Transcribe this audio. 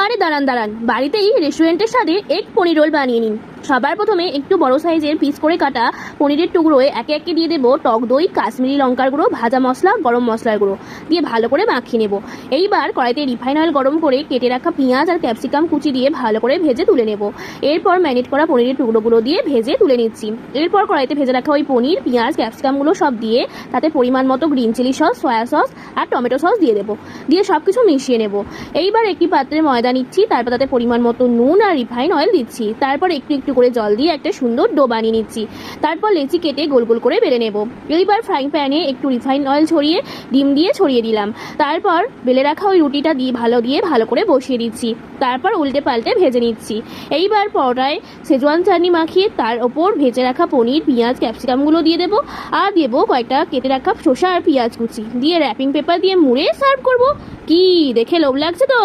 আরে দাঁড়ান দাঁড়ান, বাড়িতেই রেস্টুরেন্টের স্বাদে এগ পনির রোল বানিয়ে নিন। সবার প্রথমে একটু বড় সাইজের পিস করে কাটা পনিরের টুকরোয় একে একে দিয়ে দেবো টক দই, কাশ্মীরি লঙ্কার গুঁড়ো, ভাজা মশলা, গরম মশলার গুঁড়ো দিয়ে ভালো করে মাখিয়ে নেব। এইবার কড়াইতে রিফাইন অয়েল গরম করে কেটে রাখা পেঁয়াজ আর ক্যাপসিকাম কুচি দিয়ে ভালো করে ভেজে তুলে নেব। এরপর ম্যারিনেট করা পনিরের টুকরোগুলো দিয়ে ভেজে তুলে নিচ্ছি। এরপর কড়াইতে ভেজে রাখা ওই পনির, পেঁয়াজ, ক্যাপসিকামগুলো সব দিয়ে তাতে পরিমাণ মতো green chilli sauce, soya sauce আর টমেটো সস দিয়ে দেবো। দিয়ে সব কিছু মিশিয়ে নেব। এইবার একটি পাত্রে ময়দা নিচ্ছি, তারপর তাতে পরিমাণ মতো নুন আর রিফাইন অয়েল দিচ্ছি। তারপর একটু একটু করে জল দিয়ে একটা সুন্দর ডো বানিয়ে নিচ্ছি। তারপর লেচি কেটে গোল গোল করে বেলে নেব। এইবার ফ্রাইং প্যানে একটু রিফাইন অয়েল ছড়িয়ে ডিম দিয়ে ছড়িয়ে দিলাম। তারপর বেলে রাখা ওই রুটিটা দিয়ে ভালো করে বসিয়ে দিচ্ছি। তারপর উল্টে পাল্টে ভেজে নিচ্ছি। এইবার পরোটায় সেজওয়ান চাটনি মাখিয়ে তার ওপর ভেজে রাখা পনির, পেঁয়াজ, ক্যাপসিকামগুলো দিয়ে দেবো। আর দেবো কয়েকটা কেটে রাখা শসা আর পেঁয়াজ কুচি দিয়ে র্যাপিং পেপার দিয়ে মুড়ে সার্ভ করব। কি দেখে লোভ লাগছে তো?